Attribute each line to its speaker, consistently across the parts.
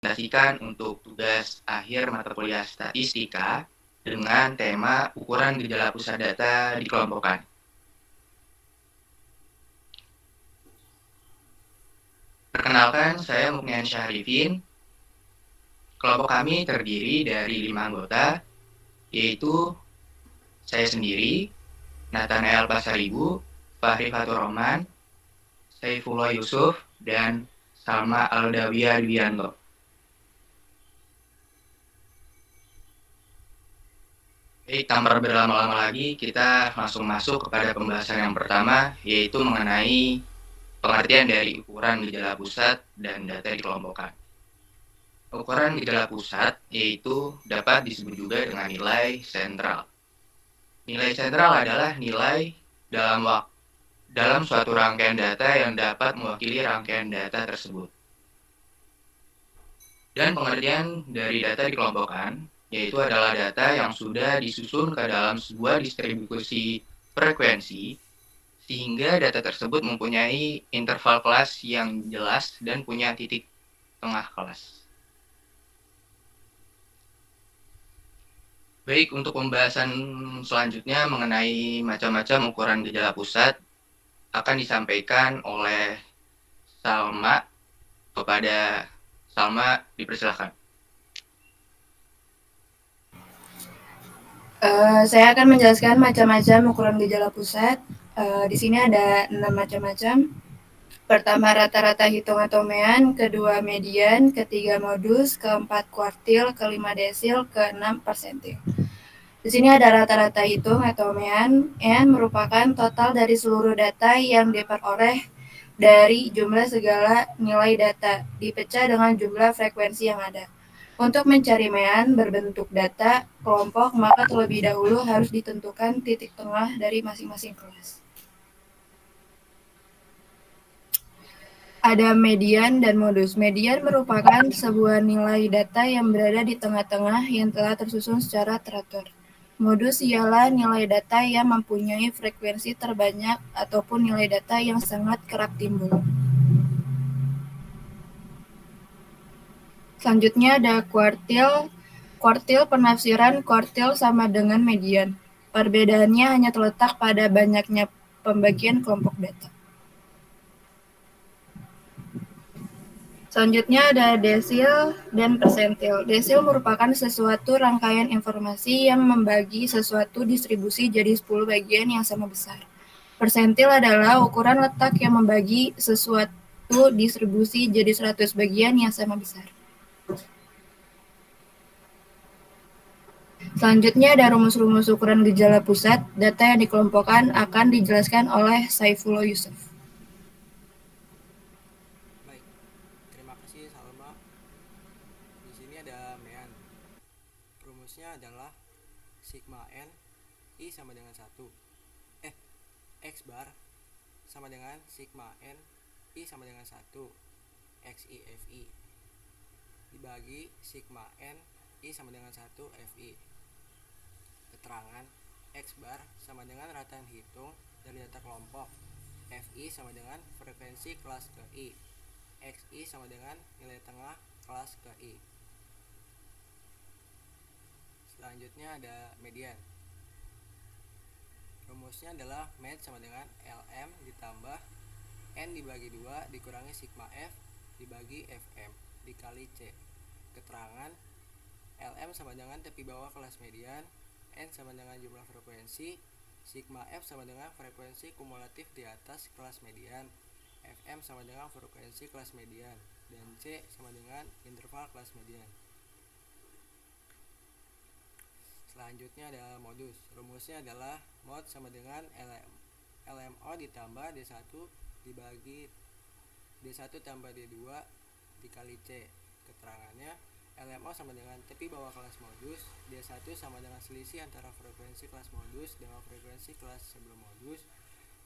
Speaker 1: presentasikan untuk tugas akhir mata kuliah statistika dengan tema ukuran gejala pusat data dikelompokkan. Perkenalkan, saya Muknian Syarifin. Kelompok kami terdiri dari 5 anggota, yaitu saya sendiri, Nathanael Pasaribu, Fahri Fatur Rahman, Saifullah Yusuf, dan Salma Aldawiyah Dwianto. Baik, tanpa berlama-lama lagi, kita langsung masuk kepada pembahasan yang pertama, yaitu mengenai pengertian dari ukuran gejala pusat dan data dikelompokkan. Ukuran gejala pusat yaitu dapat disebut juga dengan nilai sentral. Nilai sentral adalah nilai dalam suatu rangkaian data yang dapat mewakili rangkaian data tersebut. Dan pengertian dari data dikelompokkan yaitu adalah data yang sudah disusun ke dalam sebuah distribusi frekuensi sehingga data tersebut mempunyai interval kelas yang jelas dan punya titik tengah kelas. Baik, untuk pembahasan selanjutnya mengenai macam-macam ukuran gejala pusat akan disampaikan oleh Salma. Kepada Salma, dipersilakan.
Speaker 2: Saya akan menjelaskan macam-macam ukuran gejala pusat. Di sini ada 6 macam-macam. Pertama, rata-rata hitung atau mean, kedua median, ketiga modus, keempat kuartil, kelima desil, keenam persentil. Di sini ada rata-rata hitung atau mean. Mean merupakan total dari seluruh data yang diperoleh dari jumlah segala nilai data dipecah dengan jumlah frekuensi yang ada. Untuk mencari mean berbentuk data kelompok, maka terlebih dahulu harus ditentukan titik tengah dari masing-masing kelas. Ada median dan modus. Median merupakan sebuah nilai data yang berada di tengah-tengah yang telah tersusun secara teratur. Modus ialah nilai data yang mempunyai frekuensi terbanyak ataupun nilai data yang sangat kerap timbul. Selanjutnya ada kuartil. Kuartil, penafsiran kuartil sama dengan median. Perbedaannya hanya terletak pada banyaknya pembagian kelompok data. Selanjutnya ada desil dan persentil. Desil merupakan sesuatu rangkaian informasi yang membagi sesuatu distribusi jadi 10 bagian yang sama besar. Persentil adalah ukuran letak yang membagi sesuatu distribusi jadi 100 bagian yang sama besar. Selanjutnya ada rumus-rumus ukuran gejala pusat. Data yang dikelompokkan akan dijelaskan oleh Saifullah Yusuf.
Speaker 3: Baik, terima kasih Salma. Di sini ada mean. Rumusnya adalah sigma n I sama dengan 1. X bar sama dengan sigma n I sama dengan 1 XI dibagi sigma n I sama dengan 1 FI. Keterangan X bar sama dengan rataan hitung dari data kelompok. FI sama dengan frekuensi kelas ke I. XI sama dengan nilai tengah kelas ke I. Selanjutnya ada median. Rumusnya adalah med sama dengan LM ditambah N dibagi 2 dikurangi sigma F dibagi FM dikali C. Keterangan LM sama dengan tepi bawah kelas median, N sama dengan jumlah frekuensi, sigma F sama dengan frekuensi kumulatif di atas kelas median, FM sama dengan frekuensi kelas median, dan C sama dengan interval kelas median. Selanjutnya ada modus. Rumusnya adalah mod sama dengan LMO ditambah D1 dibagi D1 tambah D2 dikali C. Keterangannya LMO sama dengan tepi bawah kelas modus, D1 sama dengan selisih antara frekuensi kelas modus dengan frekuensi kelas sebelum modus,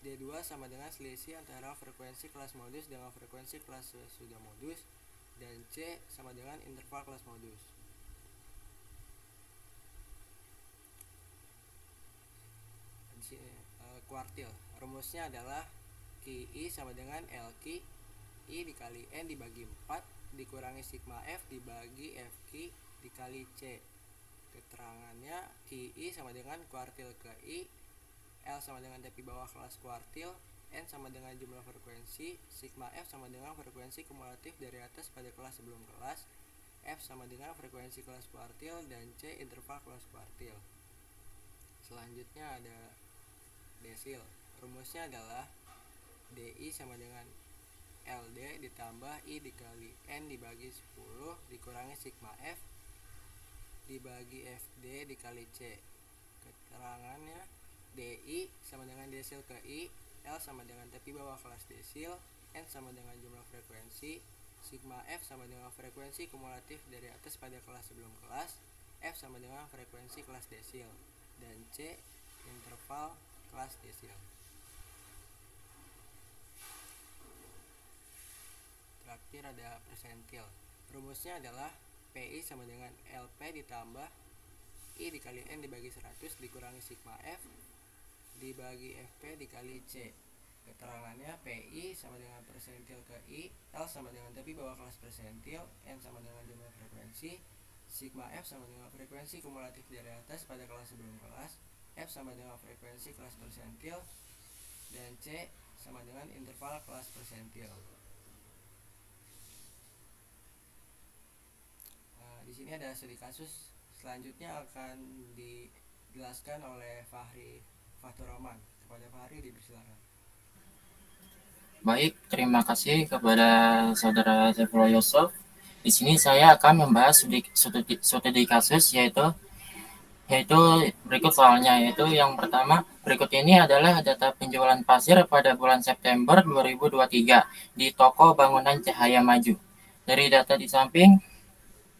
Speaker 3: D2 sama dengan selisih antara frekuensi kelas modus dengan frekuensi kelas sudah modus, dan C sama dengan interval kelas modus. Kuartil. Rumusnya adalah QI sama dengan LQ I dikali N dibagi 4 dikurangi sigma F dibagi FQ dikali C. Keterangannya QI sama dengan kuartil ke I, L sama dengan tepi bawah kelas kuartil, N sama dengan jumlah frekuensi, sigma F sama dengan frekuensi kumulatif dari atas pada kelas sebelum kelas, F sama dengan frekuensi kelas kuartil, dan C interval kelas kuartil. Selanjutnya ada desil. Rumusnya adalah DI sama dengan LD ditambah I dikali N dibagi 10 dikurangi sigma F dibagi FD dikali C. Keterangannya DI sama dengan desil ke I, L sama dengan tepi bawah kelas desil, N sama dengan jumlah frekuensi, sigma F sama dengan frekuensi kumulatif dari atas pada kelas sebelum kelas, F sama dengan frekuensi kelas desil, dan C interval kelas desil. Terakhir ada persentil. Rumusnya adalah PI sama dengan LP ditambah I dikali N dibagi 100 dikurangi sigma F dibagi FP dikali C. Keterangannya PI sama dengan persentil ke I, L sama dengan tepi bawah kelas persentil, N sama dengan jumlah frekuensi, sigma F sama dengan frekuensi kumulatif dari atas pada kelas sebelum kelas, F sama dengan frekuensi kelas persentil, dan C sama dengan interval kelas persentil. Di sini ada studi kasus. Selanjutnya akan dijelaskan oleh Fahri Fatur Rahman. Kepada Fahri dipersilakan.
Speaker 4: Baik, terima kasih kepada Saudara Saifullah Yusuf. Di sini saya akan membahas studi kasus yaitu berikut soalnya, yaitu yang pertama, berikut ini adalah data penjualan pasir pada bulan September 2023 di toko bangunan Cahaya Maju. Dari data di samping,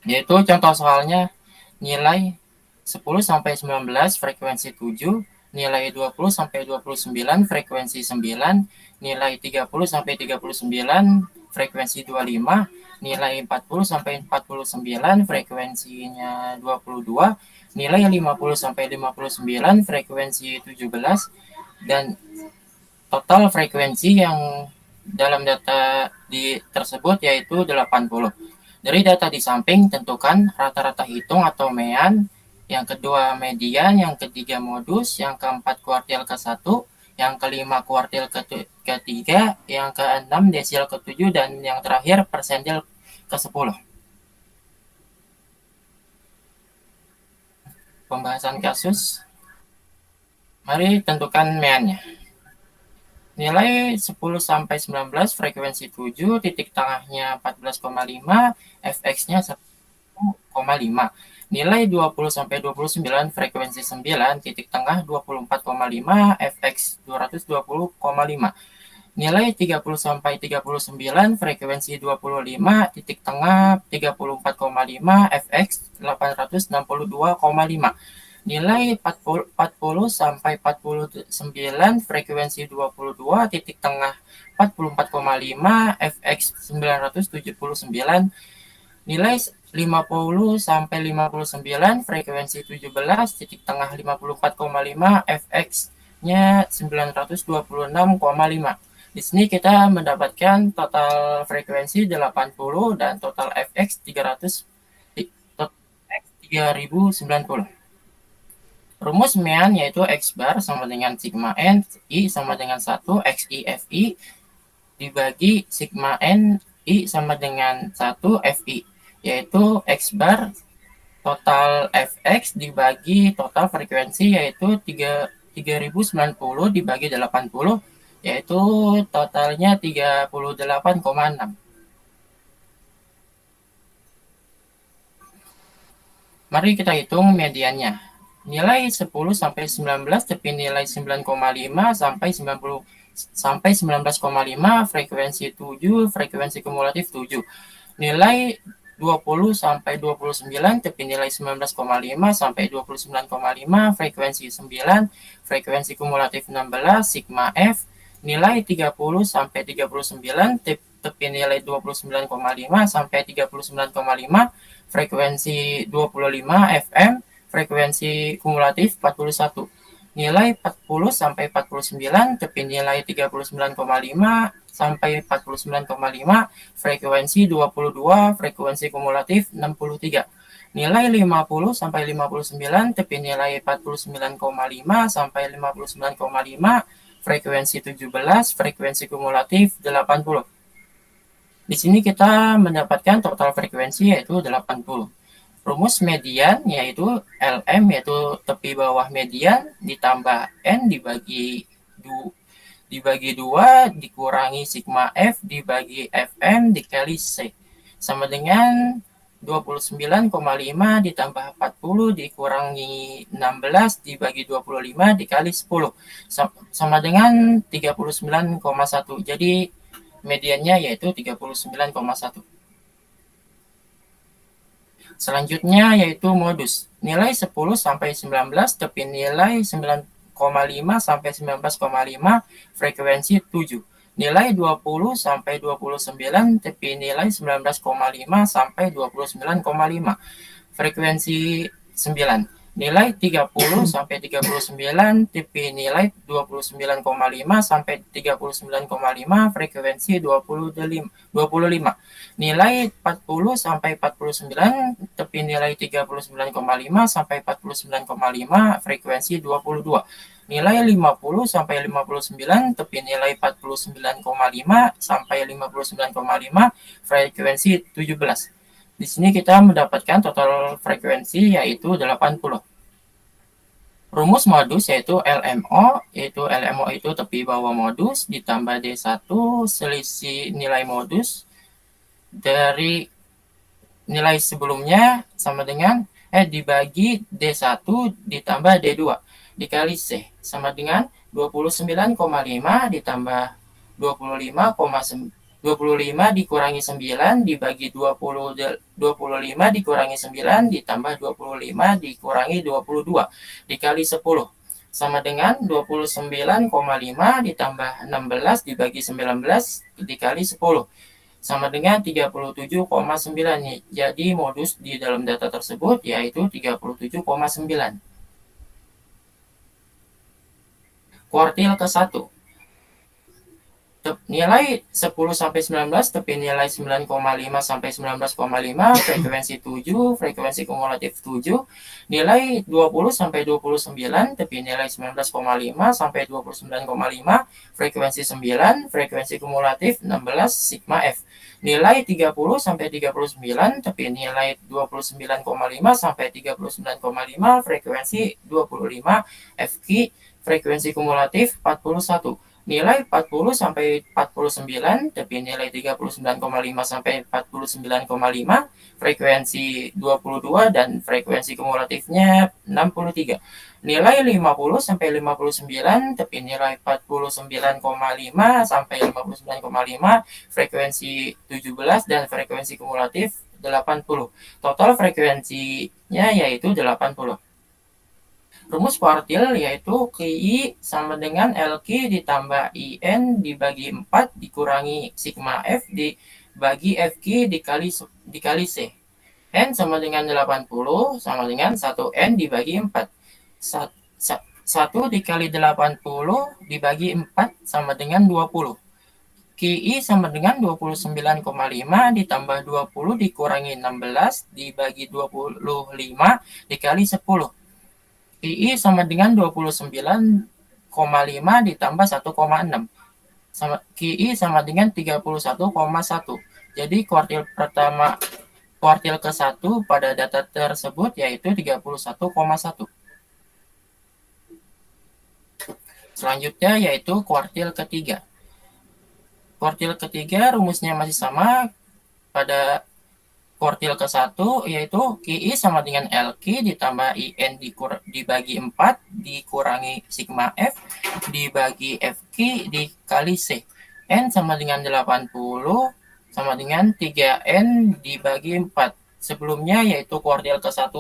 Speaker 4: yaitu contoh soalnya nilai 10-19 frekuensi 7, nilai 20-29 frekuensi 9, nilai 30-39 frekuensi 25, nilai 40-49 frekuensinya 22, nilai 50-59 frekuensi 17, dan total frekuensi yang dalam data tersebut yaitu 80. Dari data di samping, tentukan rata-rata hitung atau mean, yang kedua median, yang ketiga modus, yang keempat kuartil ke-1, yang kelima kuartil ke-3, yang keenam desil ke-7, dan yang terakhir persentil ke-10. Pembahasan kasus. Mari tentukan meannya. Nilai 10-19 frekuensi 7, titik tengahnya 14,5, fx-nya 1,5. Nilai 20-29 frekuensi 9, titik tengah 24,5, fx 220,5. Nilai 30-39 frekuensi 25, titik tengah 34,5, fx 862,5. Nilai 40-49 frekuensi 22, titik tengah 44,5, fx 979. Nilai 50-59 frekuensi 17, titik tengah 54,5, fx-nya 926,5. Di sini kita mendapatkan total frekuensi 80 dan total fx 3090. Rumus mean yaitu X bar sama dengan sigma N, I sama dengan 1, XI FI, dibagi sigma N, I sama dengan 1, FI, yaitu X bar total Fx dibagi total frekuensi yaitu 3090 dibagi 80, yaitu totalnya 38,6. Mari kita hitung mediannya. Nilai 10-19 tapi nilai 9,5 sampai 19,5 frekuensi 7, frekuensi kumulatif 7. Nilai 20-29 tapi nilai 19,5 sampai 29,5 frekuensi 9, frekuensi kumulatif 16, sigma F. Nilai 30-39 tapi nilai 29,5 sampai 39,5 frekuensi 25 FM, frekuensi kumulatif 41. Nilai 40-49 tapi nilai 39,5 sampai 49,5, frekuensi 22, frekuensi kumulatif 63. Nilai 50 sampai 59, tepi nilai 49,5 sampai 59,5, frekuensi 17, frekuensi kumulatif 80. Di sini kita mendapatkan total frekuensi yaitu 80. Rumus median yaitu LM yaitu tepi bawah median ditambah N dibagi 2 dikurangi sigma F dibagi Fm dikali C sama dengan 29,5 ditambah 40 dikurangi 16 dibagi 25 dikali 10 sama dengan 39,1. Jadi mediannya yaitu 39,1. Selanjutnya yaitu modus. Nilai 10 sampai 19, tepi nilai 9,5 sampai 19,5, frekuensi 7. Nilai 20 sampai 29, tepi nilai 19,5 sampai 29,5, frekuensi 9. Nilai 30 sampai 39, tepi nilai 29,5 sampai 39,5, frekuensi 25. Nilai 40 sampai 49, tepi nilai 39,5 sampai 49,5, frekuensi 22. Nilai 50 sampai 59, tepi nilai 49,5 sampai 59,5, frekuensi 17. Di sini kita mendapatkan total frekuensi yaitu 80. Rumus modus yaitu LMO itu tepi bawah modus ditambah D1 selisih nilai modus dari nilai sebelumnya sama dengan dibagi D1 ditambah D2 dikali C sama dengan 29,5 ditambah 25 dikurangi 9 dibagi 25 dikurangi 9 ditambah 25 dikurangi 22 dikali 10 sama dengan 29,5 ditambah 16 dibagi 19 dikali 10 sama dengan 37,9. Jadi modus di dalam data tersebut yaitu 37,9. Kuartil ke-1. Nilai 10 sampai 19, tepi nilai 9,5 sampai 19,5, frekuensi 7, frekuensi kumulatif 7. Nilai 20 sampai 29, tepi nilai 19,5 sampai 29,5, frekuensi 9, frekuensi kumulatif 16, sigma F. Nilai 30 sampai 39, tepi nilai 29,5 sampai 39,5, frekuensi 25, FQ, frekuensi kumulatif 41. Nilai 40 sampai 49, tepi nilai 39,5 sampai 49,5, frekuensi 22 dan frekuensi kumulatifnya 63. Nilai 50 sampai 59, tepi nilai 49,5 sampai 59,5, frekuensi 17 dan frekuensi kumulatif 80. Total frekuensinya yaitu 80. Rumus kuartil yaitu QI sama dengan LQ ditambah IN dibagi 4 dikurangi sigma F dibagi FQ dikali C. N sama dengan 80 sama dengan 1N dibagi 4. 1 dikali 80 dibagi 4 sama dengan 20. QI sama dengan 29,5 ditambah 20 dikurangi 16 dibagi 25 dikali 10. QI sama dengan 29,5 ditambah 1,6. QI sama dengan 31,1. Jadi kuartil ke-1 pada data tersebut yaitu 31,1. Selanjutnya yaitu kuartil ketiga. Kuartil ketiga rumusnya masih sama pada kuartil ke-1 yaitu QI sama dengan LQ ditambah IN dibagi 4 dikurangi sigma F dibagi FQ dikali C. N sama dengan 80 sama dengan 3N dibagi 4. Sebelumnya yaitu kuartil ke-1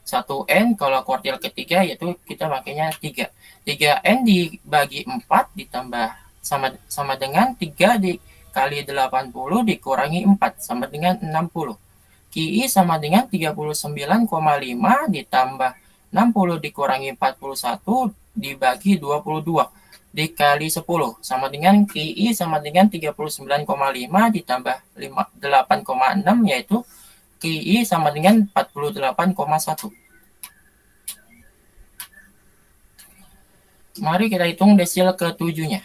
Speaker 4: 1N, kalau kuartil ketiga yaitu kita makanya 3. 3N dibagi 4 ditambah sama dengan 3 dikali 80 dikurangi 4 sama dengan 60. QI sama dengan 39,5 ditambah 60 dikurangi 41 dibagi 22. dikali 10 sama dengan QI sama dengan 39,5 ditambah 8,6 yaitu QI sama dengan 48,1. Mari kita hitung desil ke-7-nya.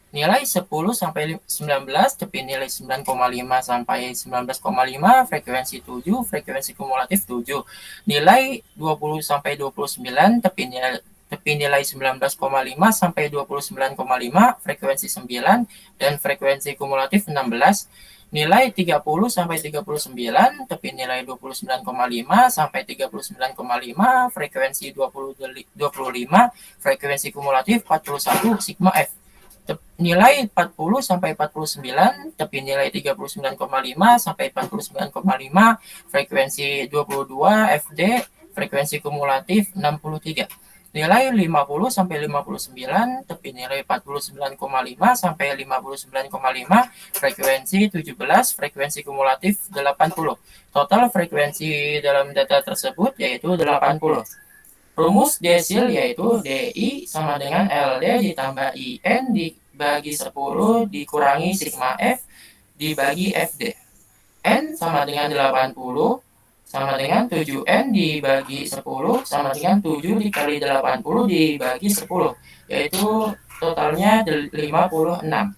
Speaker 4: Nilai 10 sampai 19 tepi nilai 9,5 sampai 19,5, frekuensi 7, frekuensi kumulatif 7. Nilai 20 sampai 29 tepi nilai 19,5 sampai 29,5, frekuensi 9 dan frekuensi kumulatif 16. Nilai 30 sampai 39 tepi nilai 29,5 sampai 39,5, frekuensi 25, frekuensi kumulatif 41 sigma F. Nilai 40 sampai 49 tepi nilai 39,5 sampai 49,5, frekuensi 22 FD, frekuensi kumulatif 63. Nilai 50 sampai 59 tepi nilai 49,5 sampai 59,5, frekuensi 17, frekuensi kumulatif 80. Total frekuensi dalam data tersebut yaitu 80. Rumus desil yaitu DI sama dengan LD ditambah IN dibagi 10 dikurangi sigma F dibagi FD. N sama dengan 80 sama dengan 7N dibagi 10 sama dengan 7 dikali 80 dibagi 10, yaitu totalnya 56.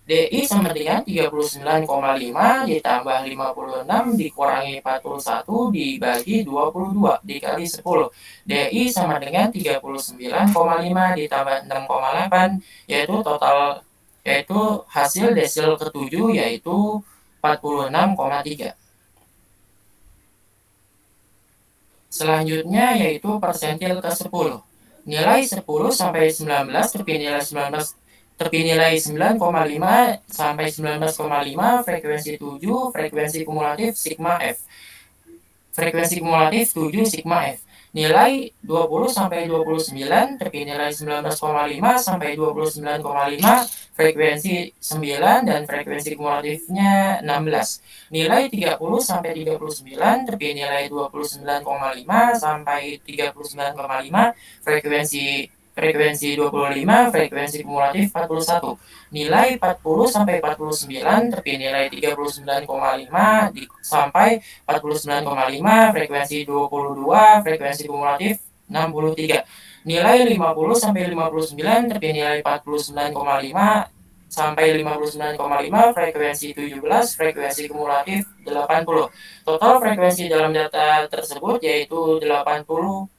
Speaker 4: DI sama dengan 39,5 ditambah 56 dikurangi 41 dibagi 22 dikali 10. DI sama dengan 39,5 ditambah 6,8, yaitu hasil desil ke-7 yaitu 46,3. Selanjutnya yaitu persentil ke-10. Nilai 10 sampai 19 tepi nilai 9,5 sampai 19,5, frekuensi 7, frekuensi kumulatif sigma F. Frekuensi kumulatif 7 sigma F. Nilai 20 sampai 29 tepi nilai 19,5 sampai 29,5, frekuensi 9 dan frekuensi kumulatifnya 16. Nilai 30 sampai 39 tepi nilai 29,5 sampai 39,5, frekuensi 25, frekuensi kumulatif 41. Nilai 40 sampai 49 tepi nilai 39,5 sampai 49,5, frekuensi 22, frekuensi kumulatif 63. Nilai 50 sampai 59 tepi nilai 49,5 sampai 59,5, frekuensi 17, frekuensi kumulatif 80. Total frekuensi dalam data tersebut yaitu 80.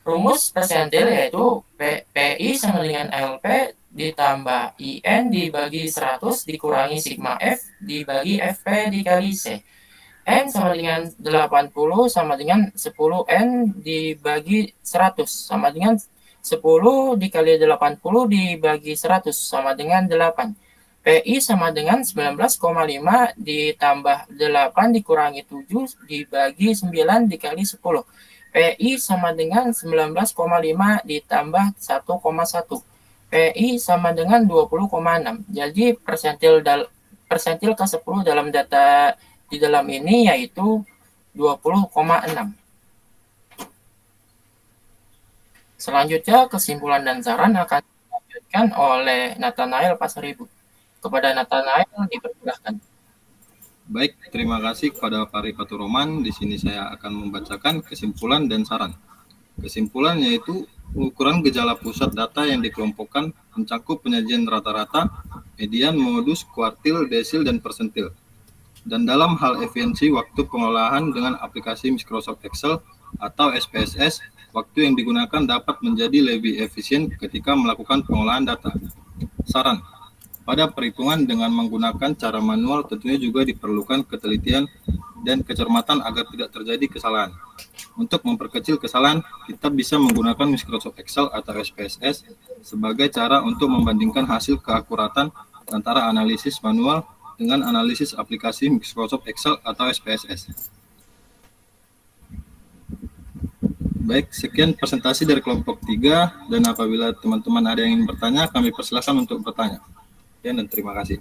Speaker 4: Rumus persentil yaitu PI sama dengan LP ditambah IN dibagi 100 dikurangi sigma F dibagi FP dikali C. N sama dengan 80 sama dengan 10N dibagi 100 sama dengan 10 dikali 80 dibagi 100 sama dengan 8. PI sama dengan 19,5 ditambah 8 dikurangi 7 dibagi 9 dikali 10. PI sama dengan 19,5 ditambah 1,1. PI sama dengan 20,6. Jadi persentil ke-10 dalam data di dalam ini yaitu 20,6. Selanjutnya kesimpulan dan saran akan dilanjutkan oleh Nathanael Pasaribu. Kepada Nathanael dipersilahkan.
Speaker 5: Baik, terima kasih kepada Pak Rifatur Roman. Di sini saya akan membacakan kesimpulan dan saran. Kesimpulan yaitu ukuran gejala pusat data yang dikelompokkan mencakup penyajian rata-rata, median, modus, kuartil, desil, dan persentil. Dan dalam hal efisiensi waktu pengolahan dengan aplikasi Microsoft Excel atau SPSS, waktu yang digunakan dapat menjadi lebih efisien ketika melakukan pengolahan data. Saran. Pada perhitungan dengan menggunakan cara manual tentunya juga diperlukan ketelitian dan kecermatan agar tidak terjadi kesalahan. Untuk memperkecil kesalahan, kita bisa menggunakan Microsoft Excel atau SPSS sebagai cara untuk membandingkan hasil keakuratan antara analisis manual dengan analisis aplikasi Microsoft Excel atau SPSS. Baik, sekian presentasi dari kelompok 3, dan apabila teman-teman ada yang ingin bertanya, kami persilakan untuk bertanya. Dan terima kasih.